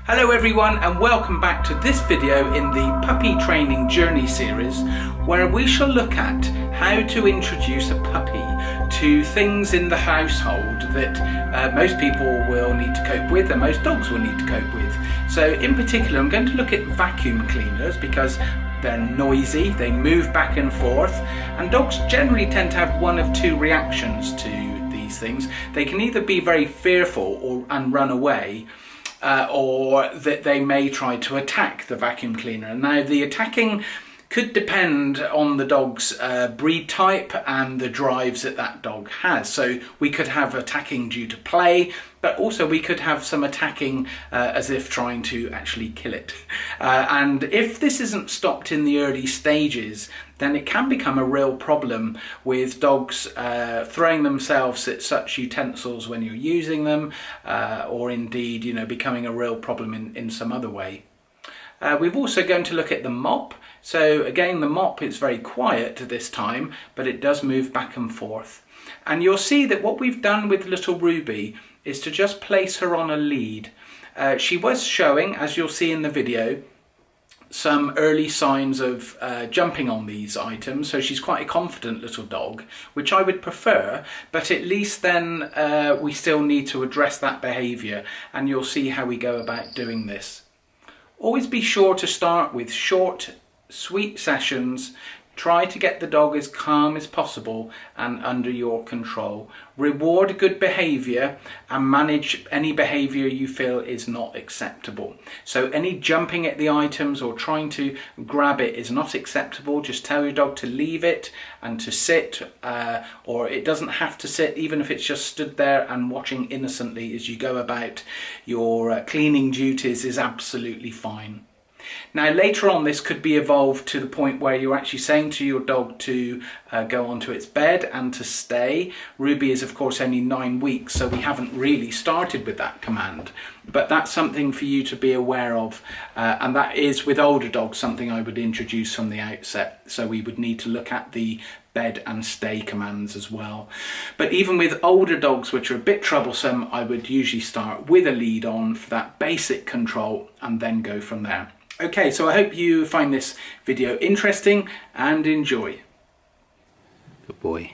Hello everyone and welcome back to this video in the puppy training journey series, where we shall look at how to introduce a puppy to things in the household that most people will need to cope with and most dogs will need to cope with. So in particular I'm going to look at vacuum cleaners because they're noisy, they move back and forth, and dogs generally tend to have one of two reactions to these things. They can either be very fearful and run away, or that they may try to attack the vacuum cleaner. And now the attacking could depend on the dog's breed type and the drives that that dog has. So we could have attacking due to play, but also we could have some attacking as if trying to actually kill it. And if this isn't stopped in the early stages, then it can become a real problem with dogs throwing themselves at such utensils when you're using them, or indeed, becoming a real problem in some other way. We're also going to look at the mop. So again, the mop is very quiet this time, but it does move back and forth. And you'll see that what we've done with little Ruby is to just place her on a lead. She was showing, as you'll see in the video, some early signs of jumping on these items, so she's quite a confident little dog, which I would prefer, but at least then we still need to address that behaviour, and you'll see how we go about doing this. Always be sure to start with short, sweet sessions. Try to get the dog as calm as possible and under your control. Reward good behaviour and manage any behaviour you feel is not acceptable. So any jumping at the items or trying to grab it is not acceptable. Just tell your dog to leave it and to sit, or it doesn't have to sit, even if it's just stood there and watching innocently as you go about your cleaning duties is absolutely fine. Now later on this could be evolved to the point where you're actually saying to your dog to go onto its bed and to stay. Ruby is of course only 9 weeks, so we haven't really started with that command, but that's something for you to be aware of, and that is with older dogs something I would introduce from the outset, so we would need to look at the bed and stay commands as well. But even with older dogs which are a bit troublesome, I would usually start with a lead on for that basic control and then go from there. Okay, so I hope you find this video interesting and enjoy. Good boy.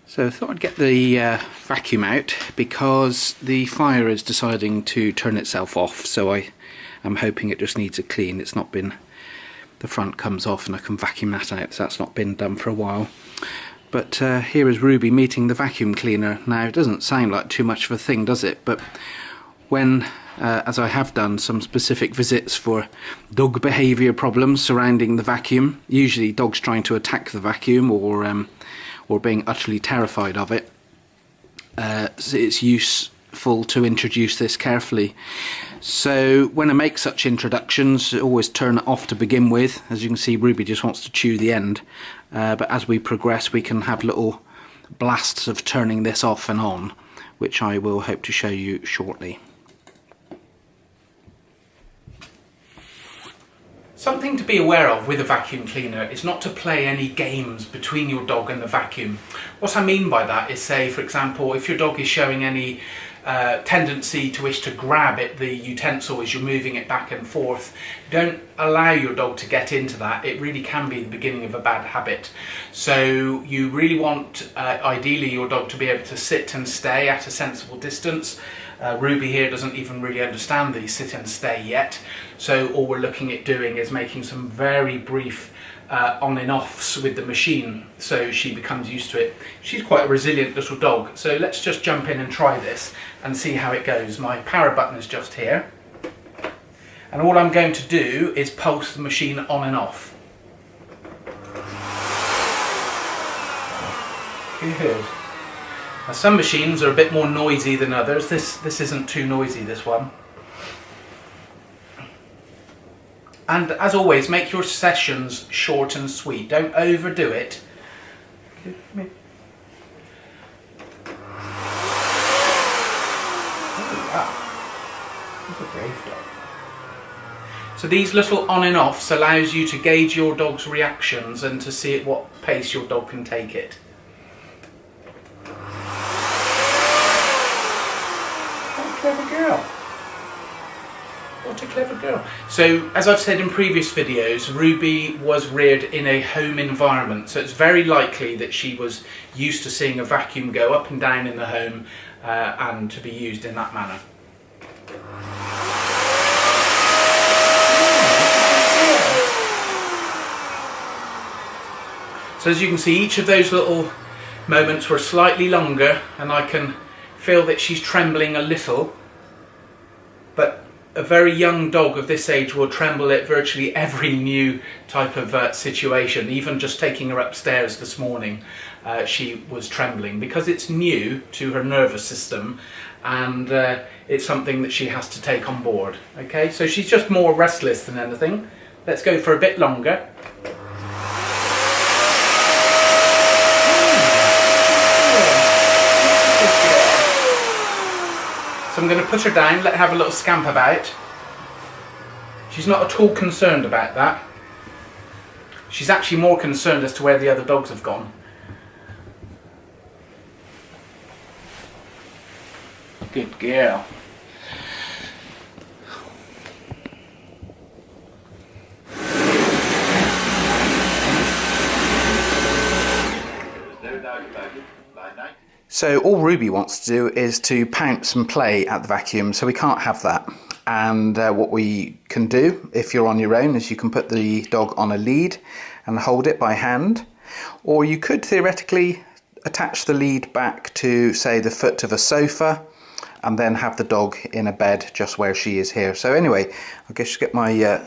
So I thought I'd get the vacuum out because the fire is deciding to turn itself off, so I am hoping it just needs a clean. It's not been, the front comes off and I can vacuum that out, so that's not been done for a while. But here is Ruby meeting the vacuum cleaner. Now it doesn't sound like too much of a thing, does it? But when as I have done some specific visits for dog behaviour problems surrounding the vacuum, usually dogs trying to attack the vacuum or being utterly terrified of it, so it's useful to introduce this carefully. So when I make such introductions, I always turn it off to begin with. As you can see, Ruby just wants to chew the end, but as we progress we can have little blasts of turning this off and on, which I will hope to show you shortly. Something to be aware of with a vacuum cleaner is not to play any games between your dog and the vacuum. What I mean by that is, say for example, if your dog is showing any tendency to wish to grab at the utensil as you're moving it back and forth, don't allow your dog to get into that. It really can be the beginning of a bad habit. So you really want ideally your dog to be able to sit and stay at a sensible distance. Ruby here doesn't even really understand the sit and stay yet, so all we're looking at doing is making some very brief on and offs with the machine so she becomes used to it. She's quite a resilient little dog, so let's just jump in and try this and see how it goes. My power button is just here, and all I'm going to do is pulse the machine on and off. Good. Now, some machines are a bit more noisy than others. This isn't too noisy, this one. And as always, make your sessions short and sweet. Don't overdo it. Oh, wow. He's a brave dog. So these little on and offs allows you to gauge your dog's reactions and to see at what pace your dog can take it. clever girl. What a clever girl. So, as I've said in previous videos, Ruby was reared in a home environment, so it's very likely that she was used to seeing a vacuum go up and down in the home and to be used in that manner. So as you can see, each of those little moments were slightly longer, and I can feel that she's trembling a little, but a very young dog of this age will tremble at virtually every new type of situation. Even just taking her upstairs this morning, she was trembling because it's new to her nervous system, and it's something that she has to take on board. Okay, so she's just more restless than anything. Let's go for a bit longer. So I'm going to put her down, let her have a little scamp about. She's not at all concerned about that. She's actually more concerned as to where the other dogs have gone. Good girl. So all Ruby wants to do is to pounce and play at the vacuum, so we can't have that. And what we can do, if you're on your own, is you can put the dog on a lead and hold it by hand, or you could theoretically attach the lead back to, say, the foot of a sofa, and then have the dog in a bed just where she is here. So anyway, I guess get my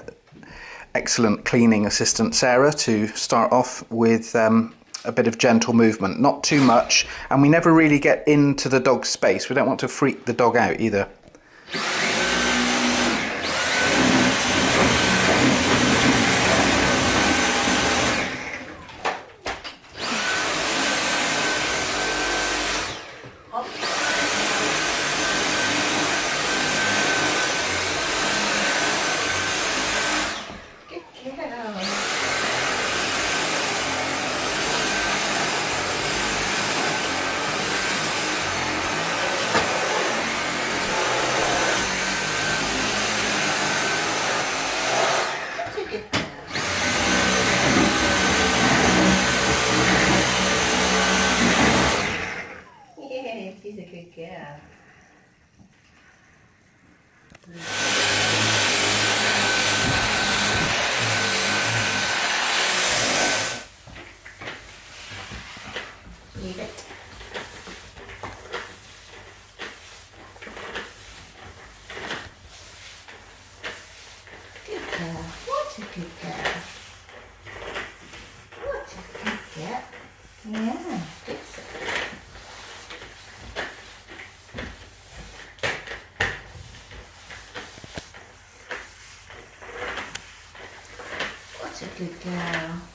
excellent cleaning assistant Sarah to start off with a bit of gentle movement, not too much, and we never really get into the dog's space. We don't want to freak the dog out either. She's a good girl. Leave it. Good girl. What a good girl. What a good girl. Yeah, good. What a good girl.